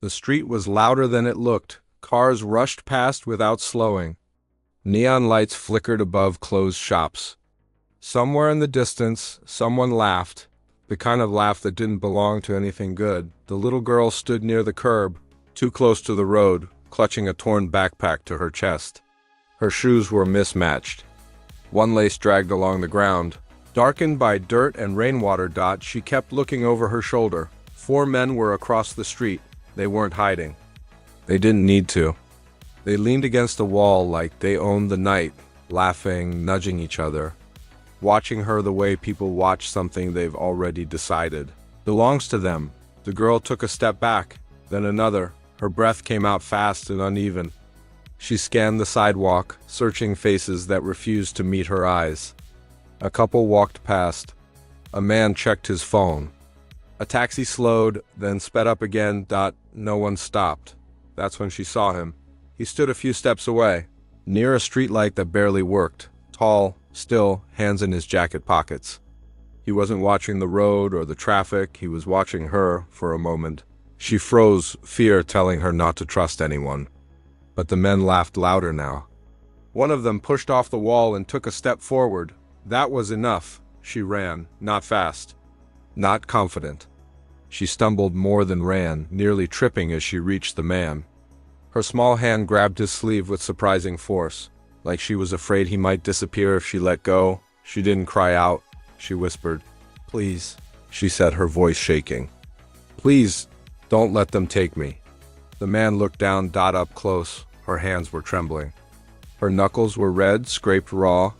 The street was louder than it looked. Cars rushed past without slowing. Neon lights flickered above closed shops. Somewhere in the distance, someone laughed, the kind of laugh that didn't belong to anything good. The little girl stood near the curb, too close to the road, clutching a torn backpack to her chest. Her shoes were mismatched. One lace dragged along the ground. Darkened by dirt and rainwater, she kept looking over her shoulder. 4 men were across the street. They weren't hiding. They didn't need to. They leaned against the wall like they owned the night, laughing, nudging each other, watching her the way people watch something they've already decided belongs to them. The girl took a step back, then another. Her breath came out fast and uneven. She scanned the sidewalk, searching faces that refused to meet her eyes. A couple walked past. A man checked his phone. A taxi slowed, then sped up again. No one stopped. That's when she saw him. He stood a few steps away, near a streetlight that barely worked, tall, still, hands in his jacket pockets. He wasn't watching the road or the traffic, he was watching her for a moment. She froze, fear telling her not to trust anyone. But the men laughed louder now. One of them pushed off the wall and took a step forward. That was enough. She ran, not fast, not confident. She stumbled more than ran, nearly tripping as she reached the man. Her small hand grabbed his sleeve with surprising force, like she was afraid he might disappear if she let go. She didn't cry out. She whispered, "Please," she said, her voice shaking. "Please, don't let them take me." The man looked down, up close. Her hands were trembling. Her knuckles were red, scraped raw.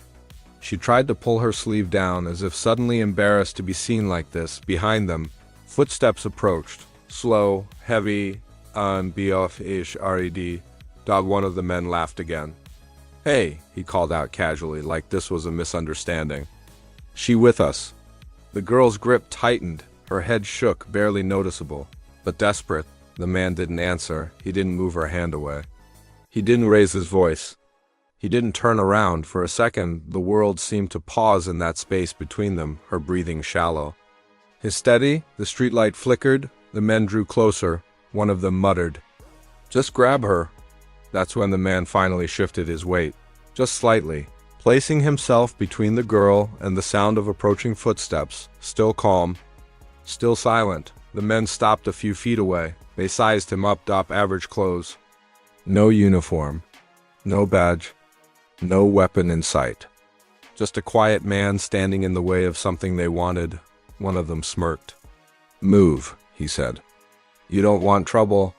She tried to pull her sleeve down, as if suddenly embarrassed to be seen like this. Behind them, footsteps approached, slow, heavy, ish red. One of the men laughed again. "Hey," he called out casually, like this was a misunderstanding. "She with us?" The girl's grip tightened, her head shook, barely noticeable, but desperate. The man didn't answer. He didn't move her hand away. He didn't raise his voice. He didn't turn around. For a second, the world seemed to pause in that space between them, her breathing shallow. His steady, the streetlight flickered. The men drew closer. One of them muttered, "Just grab her." That's when the man finally shifted his weight, just slightly, placing himself between the girl and the sound of approaching footsteps. Still calm, still silent. The men stopped a few feet away. They sized him up. Average clothes. No uniform. No badge. No weapon in sight. Just a quiet man standing in the way of something they wanted. One of them smirked. "Move," he said. "You don't want trouble."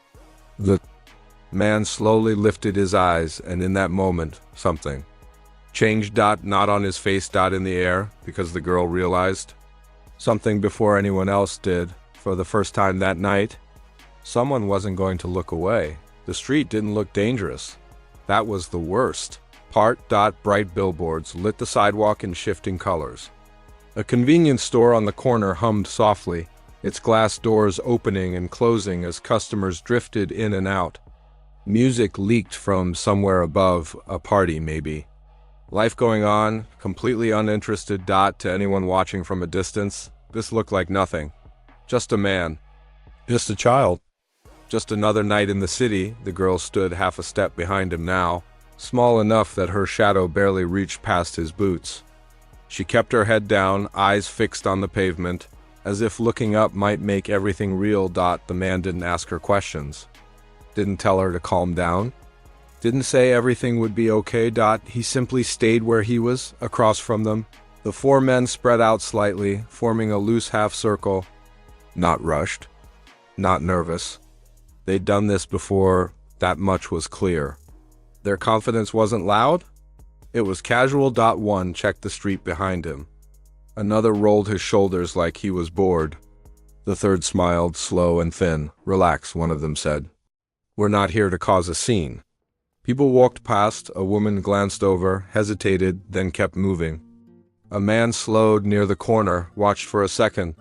The man slowly lifted his eyes, and in that moment, something changed. Not on his face. In the air, because the girl realized something before anyone else did. For the first time that night, someone wasn't going to look away. The street didn't look dangerous. That was the worst part. Bright billboards lit the sidewalk in shifting colors. A convenience store on the corner hummed softly, its glass doors opening and closing as customers drifted in and out. Music leaked from somewhere above, a party maybe. Life going on, completely uninterested. To anyone watching from a distance, this looked like nothing. Just a man. Just a child. Just another night in the city. The girl stood half a step behind him now, small enough that her shadow barely reached past his boots. She kept her head down, eyes fixed on the pavement, as if looking up might make everything real. The man didn't ask her questions. Didn't tell her to calm down. Didn't say everything would be okay. He simply stayed where he was, across from them. The 4 men spread out slightly, forming a loose half circle. Not rushed. Not nervous. They'd done this before, that much was clear. Their confidence wasn't loud. It was casual. One checked the street behind him. Another rolled his shoulders like he was bored. The third smiled, slow and thin. "Relax," one of them said. "We're not here to cause a scene." People walked past. A woman glanced over, hesitated, then kept moving. A man slowed near the corner, watched for a second,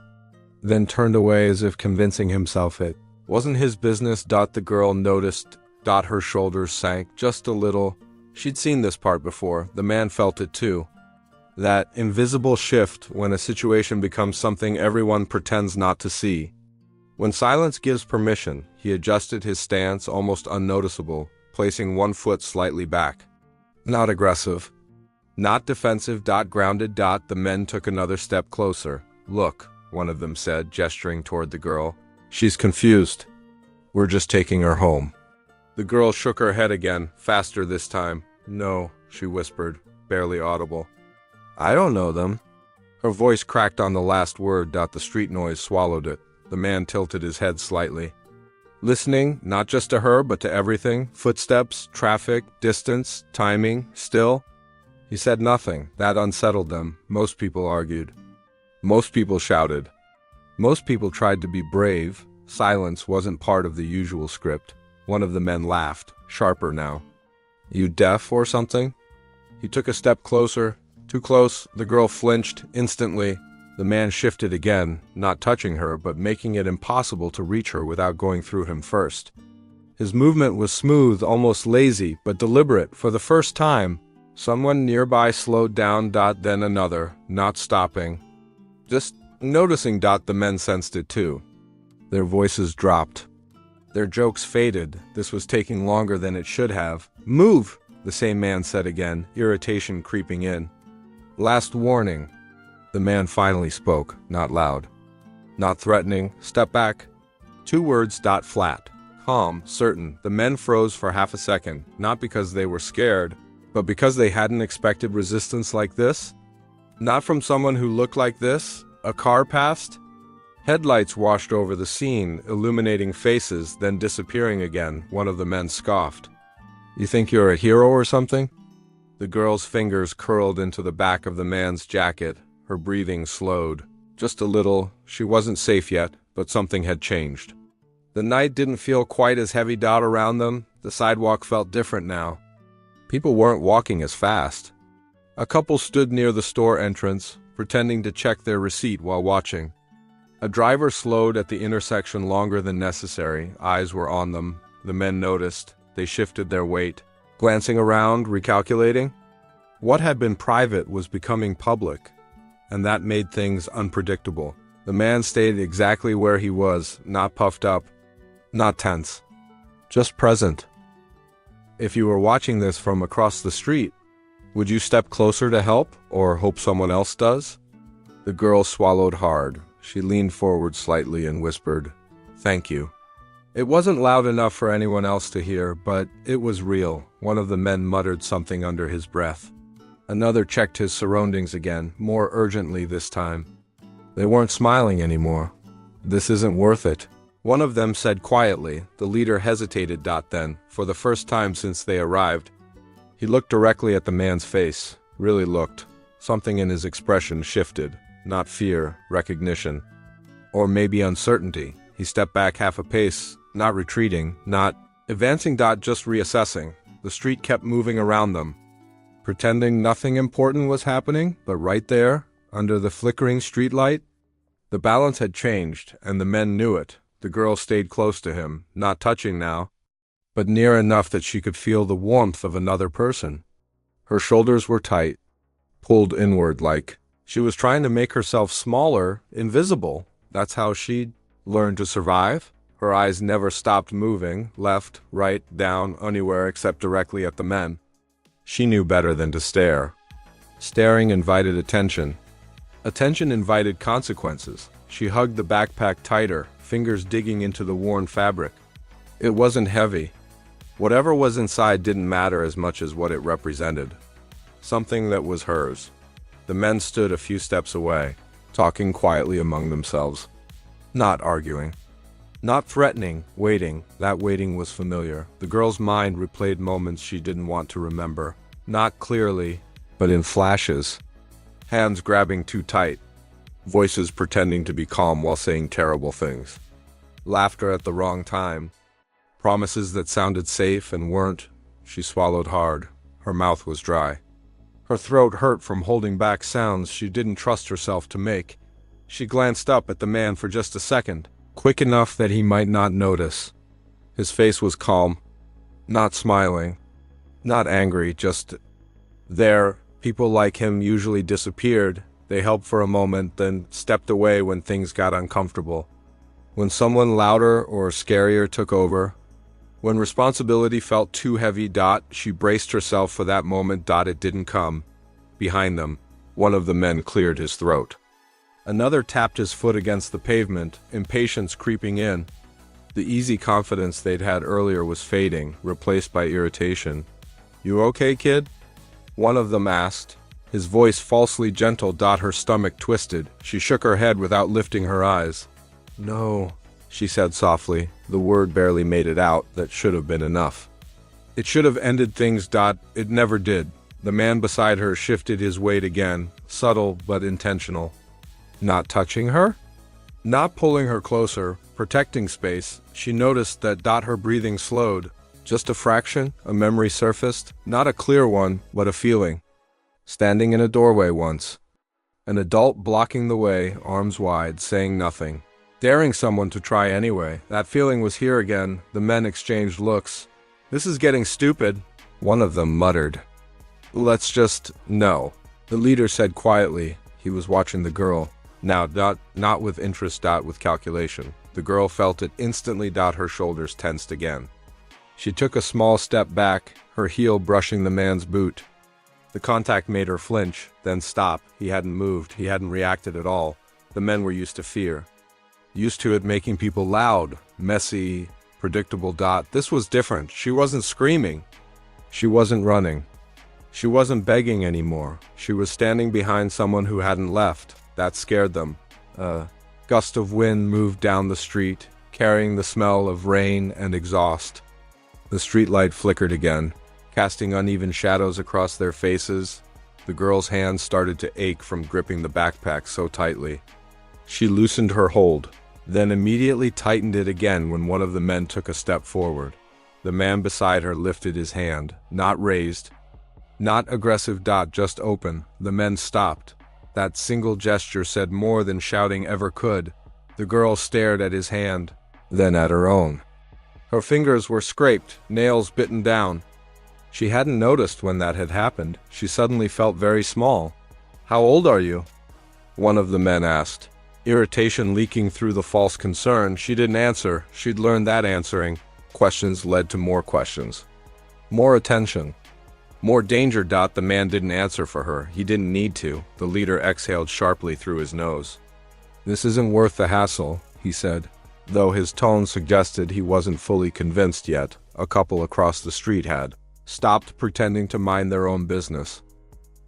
then turned away as if convincing himself it wasn't his business. The girl noticed. Her shoulders sank just a little. She'd seen this part before. The man felt it too. That invisible shift when a situation becomes something everyone pretends not to see. When silence gives permission, he adjusted his stance almost unnoticeable, placing one foot slightly back. Not aggressive. Not defensive. Grounded. The men took another step closer. Look, one of them said, gesturing toward the girl. She's confused. We're just taking her home. The girl shook her head again, faster this time. No, she whispered, barely audible. I don't know them. Her voice cracked on the last word. The street noise swallowed it. The man tilted his head slightly. Listening, not just to her, but to everything. Footsteps, traffic, distance, timing, still. He said nothing. That unsettled them. Most people argued. Most people shouted. Most people tried to be brave. Silence wasn't part of the usual script. One of the men laughed, sharper now. You deaf or something? He took a step closer. Too close. The girl flinched instantly. The man shifted again, not touching her, but making it impossible to reach her without going through him first. His movement was smooth, almost lazy, but deliberate. For the first time, someone nearby slowed down. Then another, not stopping. Just noticing. The men sensed it too. Their voices dropped. Their jokes faded. This was taking longer than it should have. Move, the same man said again, irritation creeping in. Last warning. The man finally spoke, not loud. Not threatening. Step back. 2 words. Flat. Calm, certain. The men froze for half a second, not because they were scared, but because they hadn't expected resistance like this. Not from someone who looked like this. A car passed. Headlights washed over the scene, illuminating faces, then disappearing again. One of the men scoffed. You think you're a hero or something? The girl's fingers curled into the back of the man's jacket. Her breathing slowed. Just a little. She wasn't safe yet, but something had changed. The night didn't feel quite as heavy. Around them, the sidewalk felt different now. People weren't walking as fast. A couple stood near the store entrance, pretending to check their receipt while watching. A driver slowed at the intersection longer than necessary. Eyes were on them. The men noticed. They shifted their weight, glancing around, recalculating. What had been private was becoming public, and that made things unpredictable. The man stayed exactly where he was, not puffed up, not tense, just present. If you were watching this from across the street, would you step closer to help, or hope someone else does? The girl swallowed hard. She leaned forward slightly and whispered, "Thank you." It wasn't loud enough for anyone else to hear, but it was real. One of the men muttered something under his breath. Another checked his surroundings again, more urgently this time. They weren't smiling anymore. "This isn't worth it," one of them said quietly. The leader hesitated. Then, for the first time since they arrived, he looked directly at the man's face. Really looked. Something in his expression shifted. Not fear, recognition. Or maybe uncertainty. He stepped back half a pace, not retreating, not advancing. Just reassessing. The street kept moving around them, pretending nothing important was happening, but right there, under the flickering streetlight, the balance had changed, and the men knew it. The girl stayed close to him, not touching now, but near enough that she could feel the warmth of another person. Her shoulders were tight, pulled inward like she was trying to make herself smaller, invisible. That's how she'd learned to survive. Her eyes never stopped moving, left, right, down, anywhere except directly at the men. She knew better than to stare. Staring invited attention. Attention invited consequences. She hugged the backpack tighter, fingers digging into the worn fabric. It wasn't heavy. Whatever was inside didn't matter as much as what it represented. Something that was hers. The men stood a few steps away, talking quietly among themselves. Not arguing. Not threatening, waiting. That waiting was familiar. The girl's mind replayed moments she didn't want to remember. Not clearly, but in flashes. Hands grabbing too tight. Voices pretending to be calm while saying terrible things. Laughter at the wrong time. Promises that sounded safe and weren't. She swallowed hard. Her mouth was dry. Her throat hurt from holding back sounds she didn't trust herself to make. She glanced up at the man for just a second, quick enough that he might not notice. His face was calm, not smiling, not angry, just there. People like him usually disappeared. They helped for a moment, then stepped away when things got uncomfortable. When someone louder or scarier took over, when responsibility felt too heavy. She braced herself for that moment. It didn't come. Behind them, one of the men cleared his throat. Another tapped his foot against the pavement, impatience creeping in. The easy confidence they'd had earlier was fading, replaced by irritation. "You okay, kid?" one of them asked, his voice falsely gentle. Her stomach twisted. She shook her head without lifting her eyes. "No," she said softly. The word barely made it out. That should have been enough. It should have ended things. It never did. The man beside her shifted his weight again, subtle but intentional. Not touching her? Not pulling her closer, protecting space. She noticed that her breathing slowed. Just a fraction, a memory surfaced. Not a clear one, but a feeling. Standing in a doorway once. An adult blocking the way, arms wide, saying nothing. Daring someone to try anyway. That feeling was here again. The men exchanged looks. "This is getting stupid," one of them muttered. "Let's just..." "No," the leader said quietly. He was watching the girl. Now, not with interest, with calculation. The girl felt it instantly. Her shoulders tensed again. She took a small step back, her heel brushing the man's boot. The contact made her flinch, then stop. He hadn't moved. He hadn't reacted at all. The men were used to fear. Used to it making people loud, messy, predictable. This was different. She wasn't screaming. She wasn't running. She wasn't begging anymore. She was standing behind someone who hadn't left. That scared them. A gust of wind moved down the street, carrying the smell of rain and exhaust. The streetlight flickered again, casting uneven shadows across their faces. The girl's hands started to ache from gripping the backpack so tightly. She loosened her hold, then immediately tightened it again when one of the men took a step forward. The man beside her lifted his hand, not raised, not aggressive. Just open. The men stopped. That single gesture said more than shouting ever could. The girl stared at his hand, then at her own. Her fingers were scraped, nails bitten down. She hadn't noticed when that had happened. She suddenly felt very small. "How old are you?" one of the men asked. Irritation leaking through the false concern. She didn't answer. She'd learned that answering questions led to more questions. More attention. More danger. The man didn't answer for her. He didn't need to. The leader exhaled sharply through his nose. "This isn't worth the hassle," he said, though his tone suggested he wasn't fully convinced yet. A couple across the street had stopped pretending to mind their own business.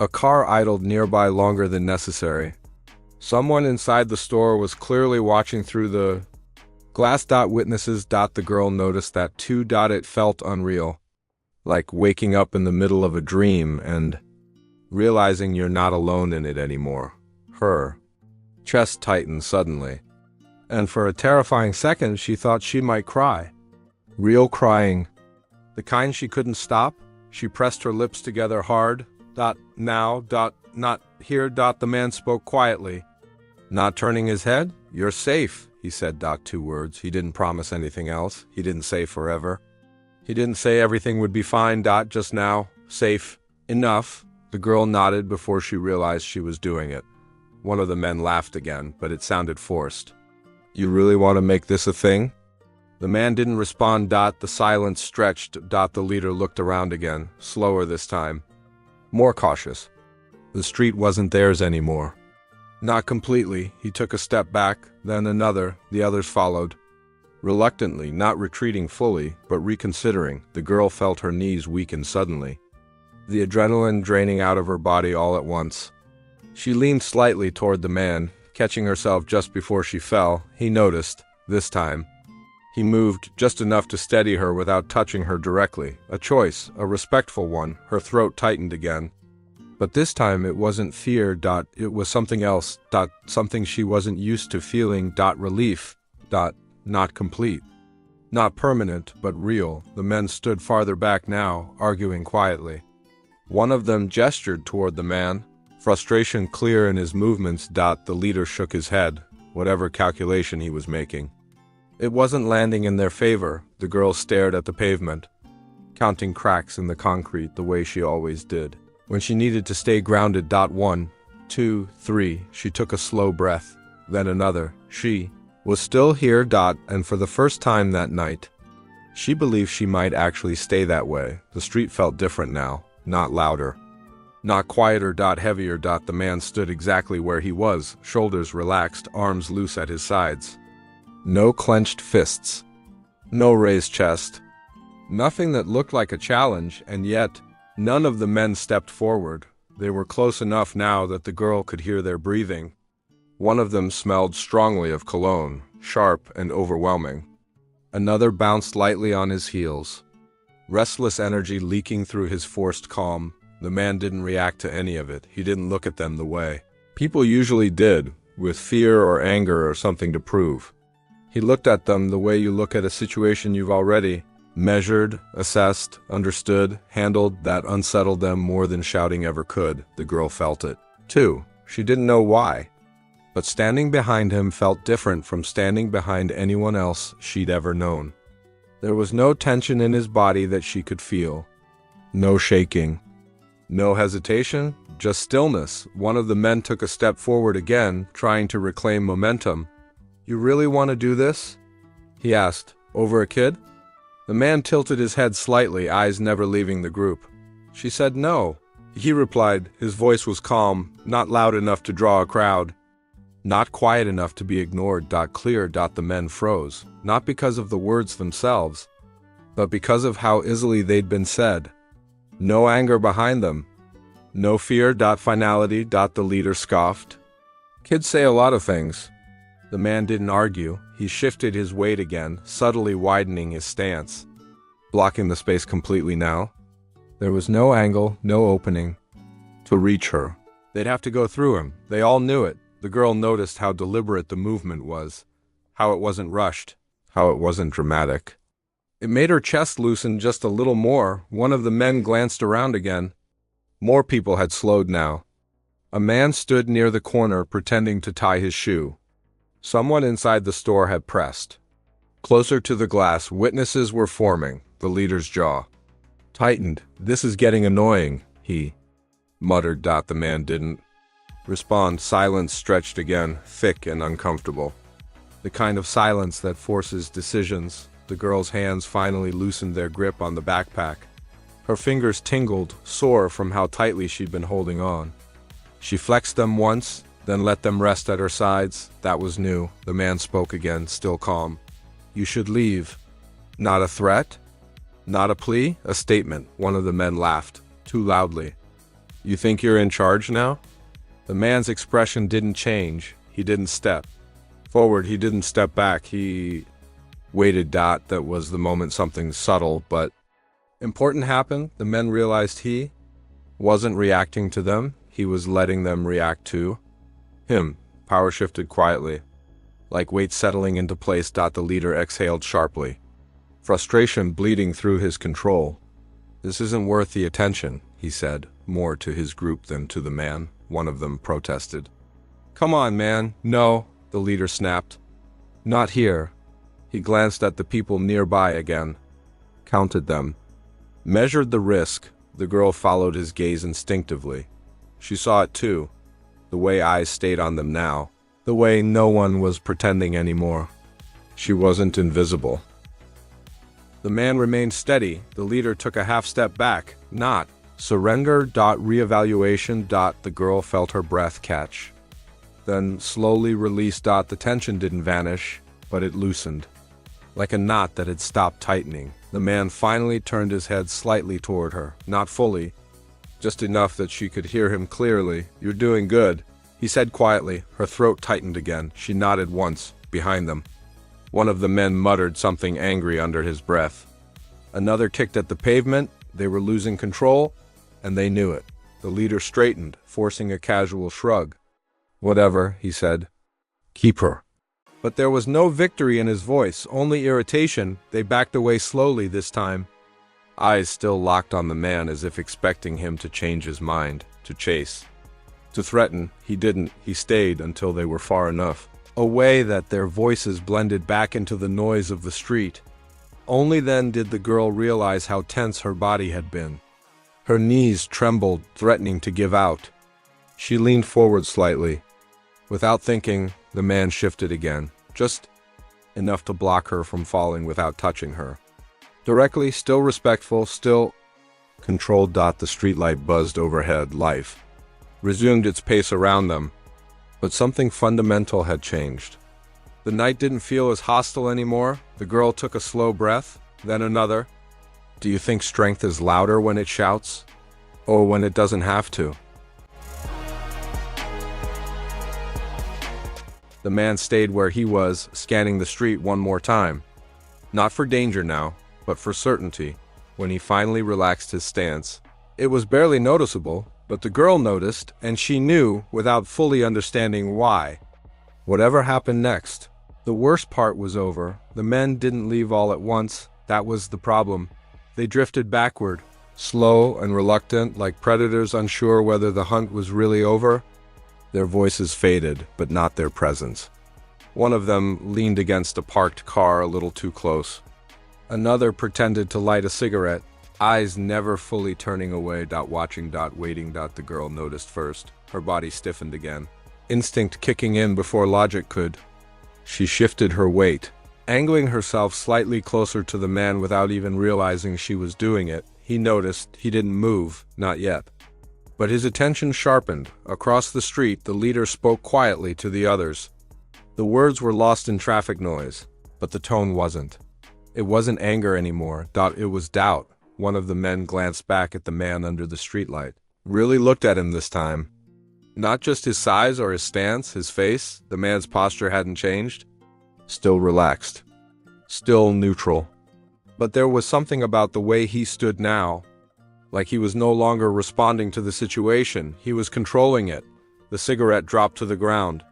A car idled nearby longer than necessary. Someone inside the store was clearly watching through the glass. Witnesses. The girl noticed that too. It felt unreal. Like waking up in the middle of a dream and realizing you're not alone in it anymore. Her chest tightened suddenly, and for a terrifying second she thought she might cry. Real crying. The kind she couldn't stop. She pressed her lips together hard. "Now, not here." The man spoke quietly, not turning his head. "You're safe," he said. 2 words. He didn't promise anything else. He didn't say forever. He didn't say everything would be fine. Just now. Safe. Enough. The girl nodded before she realized she was doing it. One of the men laughed again, but it sounded forced. "You really want to make this a thing?" The man didn't respond. The silence stretched. The leader looked around again, slower this time, more cautious. The street wasn't theirs anymore. Not completely. He took a step back, then another. The others followed. Reluctantly, not retreating fully, but reconsidering. The girl felt her knees weaken suddenly, the adrenaline draining out of her body all at once. She leaned slightly toward the man, catching herself just before she fell. He noticed, this time. He moved just enough to steady her without touching her directly. A choice, a respectful one. Her throat tightened again. But this time it wasn't fear. It was something else. Something she wasn't used to feeling. Relief. Not complete. Not permanent, but real. The men stood farther back now, arguing quietly. One of them gestured toward the man, frustration clear in his movements. The leader shook his head, whatever calculation he was making. It wasn't landing in their favor. The girl stared at the pavement, counting cracks in the concrete the way she always did. When she needed to stay grounded. 1, 2, 3. She took a slow breath, then another. She was still here. And for the first time that night, she believed she might actually stay that way. The street felt different now, not louder, not quieter. Heavier. The man stood exactly where he was, shoulders relaxed, arms loose at his sides. No clenched fists, no raised chest, nothing that looked like a challenge, and yet none of the men stepped forward. They were close enough now that the girl could hear their breathing. One of them smelled strongly of cologne, sharp and overwhelming. Another bounced lightly on his heels, restless energy leaking through his forced calm. The man didn't react to any of it. He didn't look at them the way people usually did, with fear or anger or something to prove. He looked at them the way you look at a situation you've already measured, assessed, understood, handled, that unsettled them more than shouting ever could. The girl felt it, too. She didn't know why. But standing behind him felt different from standing behind anyone else she'd ever known. There was no tension in his body that she could feel. No shaking. No hesitation, just stillness. One of the men took a step forward again, trying to reclaim momentum. "You really want to do this?" he asked. "Over a kid?" The man tilted his head slightly, eyes never leaving the group. She said no. He replied. His voice was calm, not loud enough to draw a crowd, not quiet enough to be ignored. Clear. The men froze, not because of the words themselves, but because of how easily they'd been said. No anger behind them, no fear. Finality. The leader scoffed. "Kids say a lot of things." The man didn't argue. He shifted his weight again, subtly widening his stance, blocking the space completely now. There was no angle, no opening to reach her. They'd have to go through him. They all knew it. The girl noticed how deliberate the movement was, how it wasn't rushed, how it wasn't dramatic. It made her chest loosen just a little more. One of the men glanced around again. More people had slowed now. A man stood near the corner pretending to tie his shoe. Someone inside the store had pressed. Closer to the glass, witnesses were forming. The leader's jaw tightened. "This is getting annoying," he muttered. The man didn't respond. Silence stretched again, thick and uncomfortable. The kind of silence that forces decisions. The girl's hands finally loosened their grip on the backpack. Her fingers tingled, sore from how tightly she'd been holding on. She flexed them once, then let them rest at her sides. That was new. The man spoke again, still calm. "You should leave." Not a threat? Not a plea? A statement. One of the men laughed, too loudly. "You think you're in charge now?" The man's expression didn't change. He didn't step forward. He didn't step back. He waited. That was the moment something subtle but important happened. The men realized he wasn't reacting to them. He was letting them react to him. Power shifted quietly, like weight settling into place. The leader exhaled sharply, frustration bleeding through his control. "This isn't worth the attention," he said, more to his group than to the man. One of them protested. "Come on, man." "No," the leader snapped. "Not here." He glanced at the people nearby again, counted them, measured the risk. The girl followed his gaze instinctively. She saw it too. The way eyes stayed on them now. The way no one was pretending anymore. She wasn't invisible. The man remained steady. The leader took a half step back. Not surrender. Reevaluation. The girl felt her breath catch, then slowly released. The tension didn't vanish, but it loosened, like a knot that had stopped tightening. The man finally turned his head slightly toward her, not fully, just enough that she could hear him clearly. "You're doing good," he said quietly. Her throat tightened again. She nodded once, behind them. One of the men muttered something angry under his breath. Another kicked at the pavement. They were losing control, and they knew it. The leader straightened, forcing a casual shrug. "Whatever," he said. "Keep her." But there was no victory in his voice, only irritation. They backed away slowly this time, eyes still locked on the man as if expecting him to change his mind, to chase, to threaten. He didn't. He stayed until they were far enough away that their voices blended back into the noise of the street. Only then did the girl realize how tense her body had been. Her knees trembled, threatening to give out. She leaned forward slightly. Without thinking, the man shifted again, just enough to block her from falling without touching her. Directly, still respectful, still controlled. The streetlight buzzed overhead. Life resumed its pace around them, but something fundamental had changed. The night didn't feel as hostile anymore. The girl took a slow breath, then another. Do you think strength is louder when it shouts? Or when it doesn't have to? The man stayed where he was, scanning the street one more time. Not for danger now, but for certainty. When he finally relaxed his stance, it was barely noticeable, but the girl noticed, and she knew without fully understanding why. Whatever happened next, the worst part was over. The men didn't leave all at once. That was the problem. They drifted backward, slow and reluctant, like predators unsure whether the hunt was really over. Their voices faded, but not their presence. One of them leaned against a parked car a little too close. Another pretended to light a cigarette, eyes never fully turning away. Watching. Waiting. The girl noticed first. Her body stiffened again, instinct kicking in before logic could. She shifted her weight, angling herself slightly closer to the man without even realizing she was doing it. He noticed. He didn't move, not yet. But his attention sharpened. Across the street, the leader spoke quietly to the others. The words were lost in traffic noise, but the tone wasn't. It wasn't anger anymore. It was doubt. One of the men glanced back at the man under the streetlight. Really looked at him this time. Not just his size or his stance, his face. The man's posture hadn't changed. Still relaxed. Still neutral. But there was something about the way he stood now. Like he was no longer responding to the situation. He was controlling it. The cigarette dropped to the ground.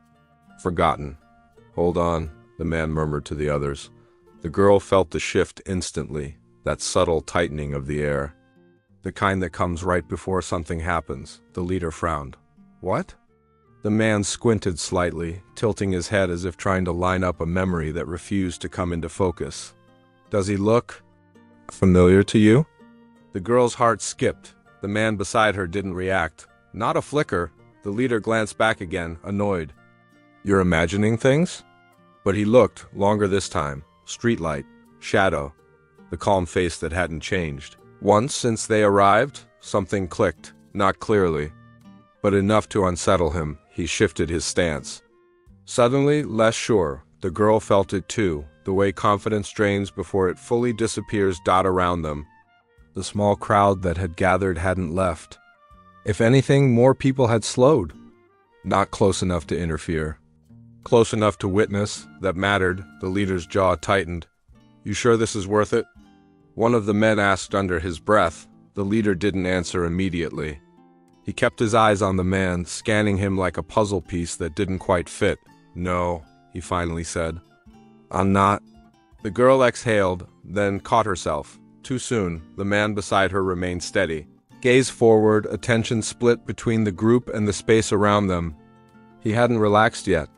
Forgotten. Hold on, the man murmured to the others. The girl felt the shift instantly. That subtle tightening of the air. The kind that comes right before something happens. The leader frowned. What? The man squinted slightly, tilting his head as if trying to line up a memory that refused to come into focus. Does he look familiar to you? The girl's heart skipped. The man beside her didn't react. Not a flicker. The leader glanced back again, annoyed. You're imagining things? But he looked, longer this time. Streetlight, shadow, the calm face that hadn't changed. Once since they arrived, something clicked, not clearly, but enough to unsettle him. He shifted his stance. Suddenly, less sure. The girl felt it too, the way confidence drains before it fully disappears. Around them. The small crowd that had gathered hadn't left. If anything, more people had slowed. Not close enough to interfere. Close enough to witness. That mattered. The leader's jaw tightened. You sure this is worth it? One of the men asked under his breath. The leader didn't answer immediately. He kept his eyes on the man, scanning him like a puzzle piece that didn't quite fit. No, he finally said. I'm not. The girl exhaled, then caught herself. Too soon. The man beside her remained steady. Gaze forward, attention split between the group and the space around them. He hadn't relaxed yet.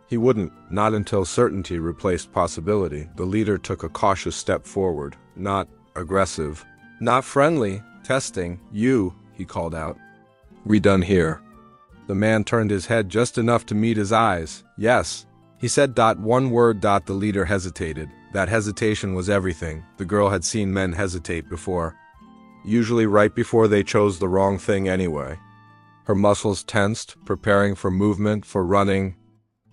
He wouldn't, not until certainty replaced possibility. The leader took a cautious step forward. Not aggressive. Not friendly. Testing. You, he called out. We done here. The man turned his head just enough to meet his eyes. Yes. He said. One word. The leader hesitated. That hesitation was everything. The girl had seen men hesitate before. Usually right before they chose the wrong thing anyway. Her muscles tensed, preparing for movement, for running,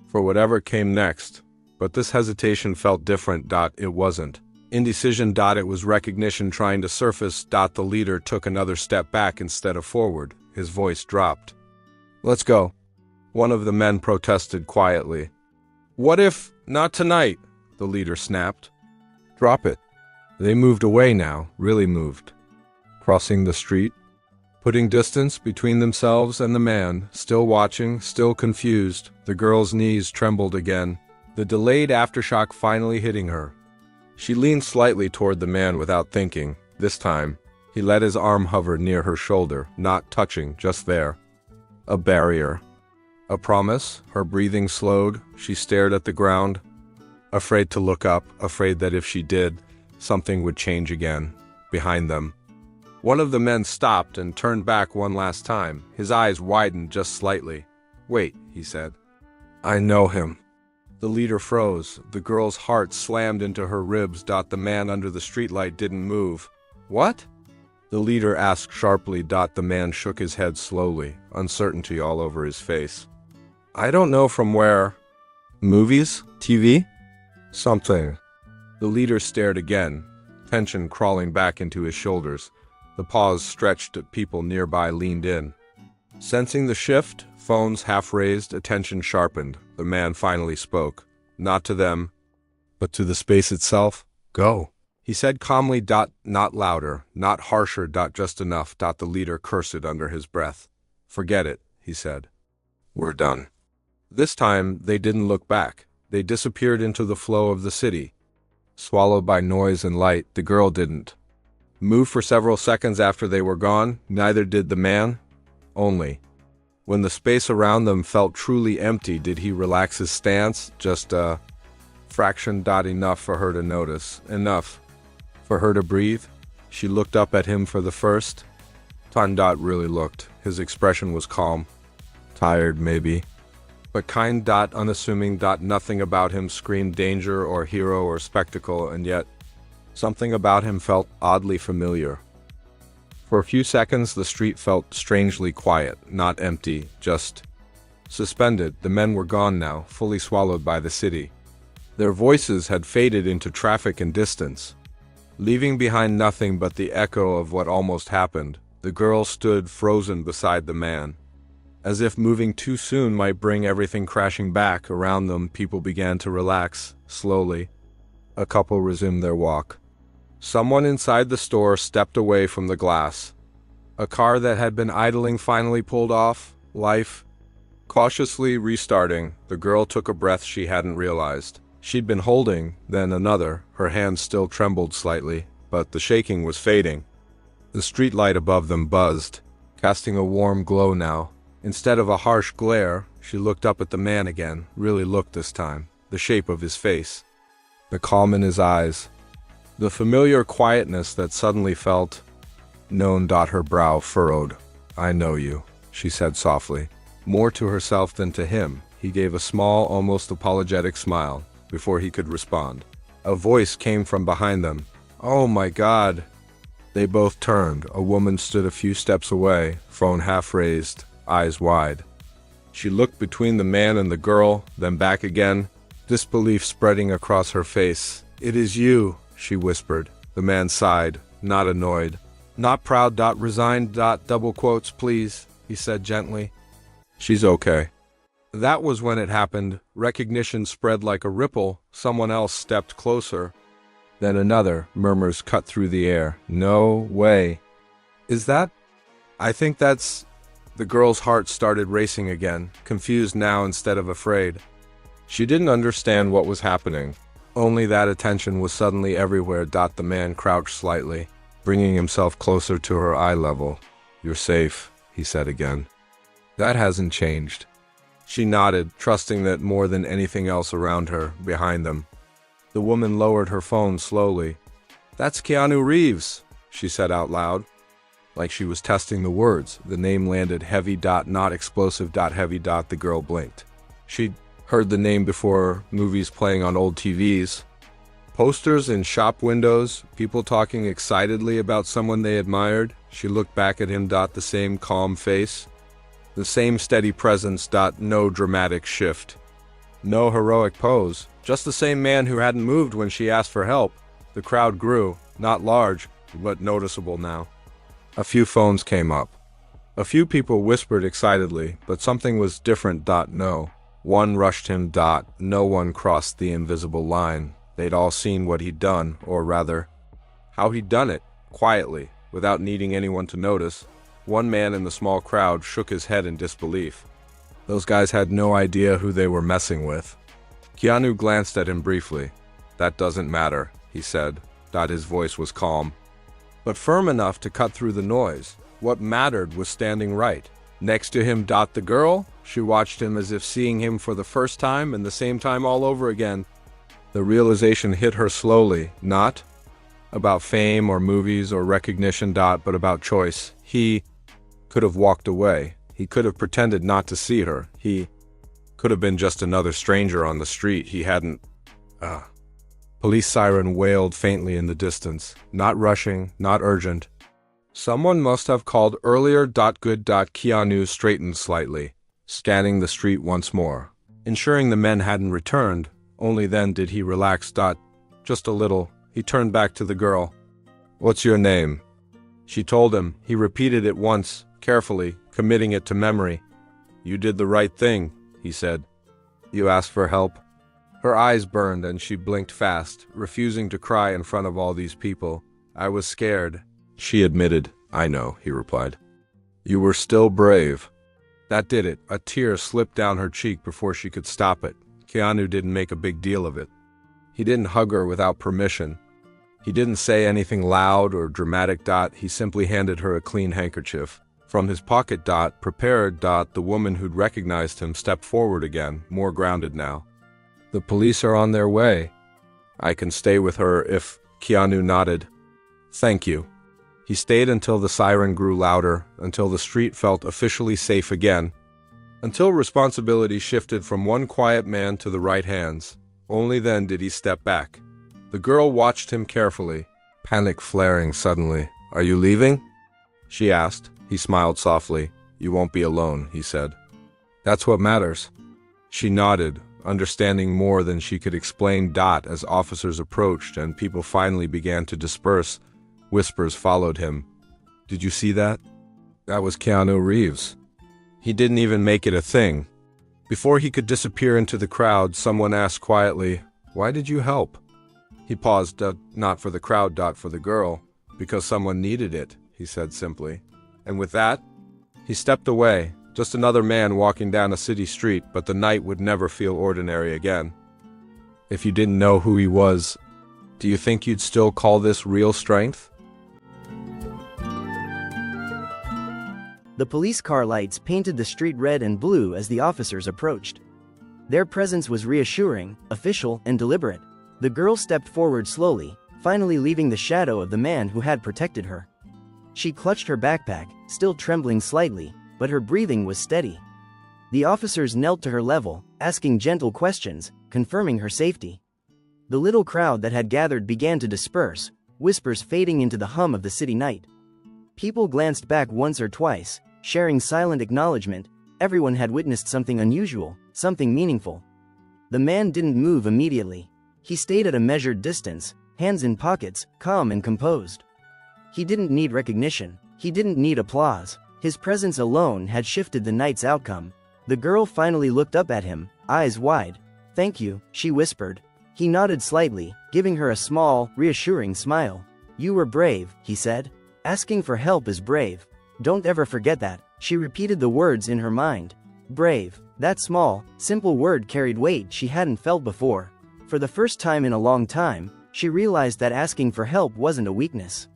for whatever came next. But this hesitation felt different. It wasn't indecision. It was recognition trying to surface. The leader took another step back instead of forward. His voice dropped. Let's go. One of the men protested quietly. What if not tonight? The leader snapped. Drop it. They moved away now, really moved. Crossing the street, putting distance between themselves and the man, still watching, still confused. The girl's knees trembled again, the delayed aftershock finally hitting her. She leaned slightly toward the man without thinking. This time, he let his arm hover near her shoulder, not touching, just there. A barrier. A promise. Her breathing slowed. She stared at the ground, afraid to look up, afraid that if she did, something would change again. Behind them. One of the men stopped and turned back one last time. His eyes widened just slightly. Wait, he said. I know him. The leader froze. The girl's heart slammed into her ribs. The man under the streetlight didn't move. What? The leader asked sharply. The man shook his head slowly, uncertainty all over his face. I don't know from where. Movies? TV? Something. The leader stared again, tension crawling back into his shoulders. The paws stretched at people nearby leaned in. Sensing the shift, phones half raised, attention sharpened. The man finally spoke. Not to them, but to the space itself. Go. He said calmly. Not louder, not harsher. Just enough. The leader cursed under his breath. Forget it, he said. We're done. This time, they didn't look back. They disappeared into the flow of the city. Swallowed by noise and light, the girl didn't move for several seconds after they were gone. Neither did the man. Only when the space around them felt truly empty did he relax his stance, just a fraction. Enough for her to notice. Enough for her to breathe. She looked up at him for the first time. Really looked. His expression was calm. Tired, maybe. But kind. Unassuming. Nothing about him screamed danger or hero or spectacle, and yet something about him felt oddly familiar. For a few seconds, the street felt strangely quiet, not empty, just suspended. The men were gone now, fully swallowed by the city. Their voices had faded into traffic and distance, leaving behind nothing but the echo of what almost happened. The girl stood frozen beside the man. As if moving too soon might bring everything crashing back around them, people began to relax, slowly. A couple resumed their walk. Someone inside the store stepped away from the glass. A car that had been idling finally pulled off, life cautiously restarting. The girl took a breath she hadn't realized she'd been holding, then another. Her hands still trembled slightly, but the shaking was fading. The streetlight above them buzzed, casting a warm glow now. Instead of a harsh glare, she looked up at the man again, really looked this time, the shape of his face, the calm in his eyes, the familiar quietness that suddenly felt known. Her brow furrowed. I know you, she said softly, more to herself than to him. He gave a small, almost apologetic smile before he could respond. A voice came from behind them. Oh my God. They both turned. A woman stood a few steps away, phone half raised, eyes wide. She looked between the man and the girl, then back again, disbelief spreading across her face. It is you, she whispered. The man sighed, not annoyed, not proud. Resigned. Double quotes, please, he said gently. She's okay. That was when it happened. Recognition spread like a ripple. Someone else stepped closer. Then another. Murmurs cut through the air. No way. Is that? I think that's... The girl's heart started racing again, confused now instead of afraid. She didn't understand what was happening. Only that attention was suddenly everywhere. The man crouched slightly, bringing himself closer to her eye level. You're safe, he said again. That hasn't changed. She nodded, trusting that more than anything else around her, behind them. The woman lowered her phone slowly. That's Keanu Reeves, she said out loud. Like she was testing the words. The name landed heavy. Not explosive. Heavy. The girl blinked. She'd heard the name before, movies playing on old TVs, posters in shop windows, people talking excitedly about someone they admired. She looked back at him. The same calm face, the same steady presence. No dramatic shift, no heroic pose, just the same man who hadn't moved when she asked for help. The crowd grew, not large, but noticeable now. A few phones came up. A few people whispered excitedly, but something was different. No one rushed him. No one crossed the invisible line. They'd all seen what he'd done, or rather, how he'd done it, quietly, without needing anyone to notice. One man in the small crowd shook his head in disbelief. Those guys had no idea who they were messing with. Keanu glanced at him briefly. That doesn't matter, he said. His voice was calm, but firm enough to cut through the noise. What mattered was standing right next to him. The girl, she watched him as if seeing him for the first time and the same time all over again. The realization hit her slowly, not about fame or movies or recognition. But about choice. He could have walked away. He could have pretended not to see her. He Could have been just another stranger on the street. He hadn't. Police siren wailed faintly in the distance. Not rushing, not urgent. Someone must have called earlier. Good. Keanu straightened slightly, scanning the street once more, ensuring the men hadn't returned. Only then did he relax. Just a little. He turned back to the girl. What's your name? She told him. He repeated it once, carefully, committing it to memory. You did the right thing, he said. You asked for help? Her eyes burned and she blinked fast, refusing to cry in front of all these people. I was scared, she admitted. I know, he replied. You were still brave. That did it. A tear slipped down her cheek before she could stop it. Keanu didn't make a big deal of it. He didn't hug her without permission. He didn't say anything loud or dramatic. He simply handed her a clean handkerchief. From his pocket. Prepared. The woman who'd recognized him stepped forward again, more grounded now. The police are on their way. I can stay with her if... Keanu nodded. Thank you. He stayed until the siren grew louder, until the street felt officially safe again, until responsibility shifted from one quiet man to the right hands. Only then did he step back. The girl watched him carefully, panic flaring suddenly. Are you leaving? She asked. He smiled softly. You won't be alone, he said. That's what matters. She nodded, understanding more than she could explain. As officers approached and people finally began to disperse, whispers followed him. Did you see that? That was Keanu Reeves. He didn't even make it a thing. Before he could disappear into the crowd, someone asked quietly, Why did you help? He paused, not for the crowd. For the girl, because someone needed it, he said simply. And with that, he stepped away, just another man walking down a city street, but the night would never feel ordinary again. If you didn't know who he was, do you think you'd still call this real strength? The police car lights painted the street red and blue as the officers approached. Their presence was reassuring, official, and deliberate. The girl stepped forward slowly, finally leaving the shadow of the man who had protected her. She clutched her backpack, still trembling slightly, but her breathing was steady. The officers knelt to her level, asking gentle questions, confirming her safety. The little crowd that had gathered began to disperse, whispers fading into the hum of the city night. People glanced back once or twice, sharing silent acknowledgement. Everyone had witnessed something unusual, something meaningful. The man didn't move immediately. He stayed at a measured distance, hands in pockets, calm and composed. He didn't need recognition. He didn't need applause. His presence alone had shifted the night's outcome. The girl finally looked up at him, eyes wide. Thank you, she whispered. He nodded slightly, giving her a small, reassuring smile. You were brave, he said. Asking for help is brave. Don't ever forget that. She repeated the words in her mind. Brave. That small, simple word carried weight she hadn't felt before. For the first time in a long time, she realized that asking for help wasn't a weakness.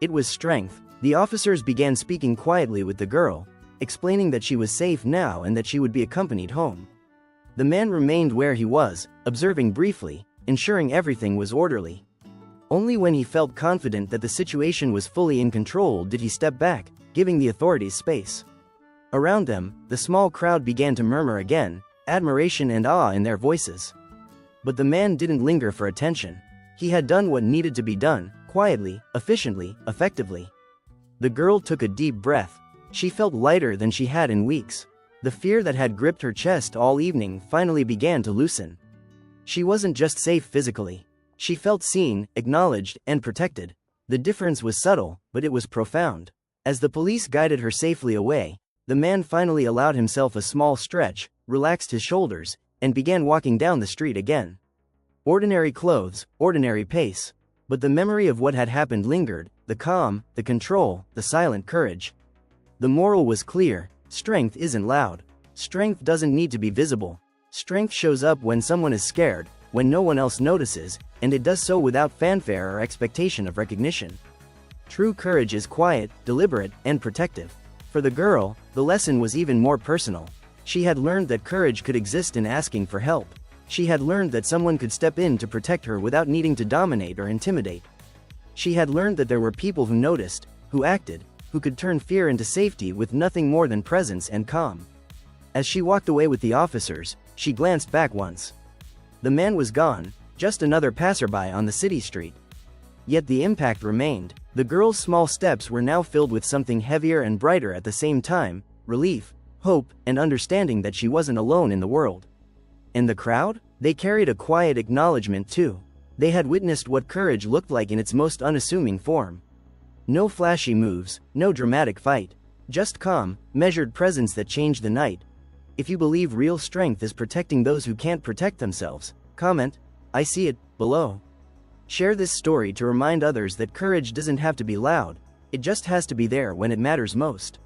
It was strength. The officers began speaking quietly with the girl, explaining that she was safe now and that she would be accompanied home. The man remained where he was, observing briefly, ensuring everything was orderly. Only when he felt confident that the situation was fully in control did he step back, giving the authorities space. Around them, the small crowd began to murmur again, admiration and awe in their voices. But the man didn't linger for attention. He had done what needed to be done, quietly, efficiently, effectively. The girl took a deep breath. She felt lighter than she had in weeks. The fear that had gripped her chest all evening finally began to loosen. She wasn't just safe physically. She felt seen, acknowledged, and protected. The difference was subtle, but it was profound. As the police guided her safely away, the man finally allowed himself a small stretch, relaxed his shoulders, and began walking down the street again. Ordinary clothes, ordinary pace. But the memory of what had happened lingered, the calm, the control, the silent courage. The moral was clear: strength isn't loud. Strength doesn't need to be visible. Strength shows up when someone is scared, when no one else notices, and it does so without fanfare or expectation of recognition. True courage is quiet, deliberate, and protective. For the girl, the lesson was even more personal. She had learned that courage could exist in asking for help. She had learned that someone could step in to protect her without needing to dominate or intimidate. She had learned that there were people who noticed, who acted, who could turn fear into safety with nothing more than presence and calm. As she walked away with the officers, she glanced back once. The man was gone, just another passerby on the city street. Yet the impact remained. The girl's small steps were now filled with something heavier and brighter at the same time: relief, hope, and understanding that she wasn't alone in the world. And the crowd? They carried a quiet acknowledgement too. They had witnessed what courage looked like in its most unassuming form. No flashy moves, no dramatic fight. Just calm, measured presence that changed the night. If you believe real strength is protecting those who can't protect themselves, comment, "I see it," below. Share this story to remind others that courage doesn't have to be loud, it just has to be there when it matters most.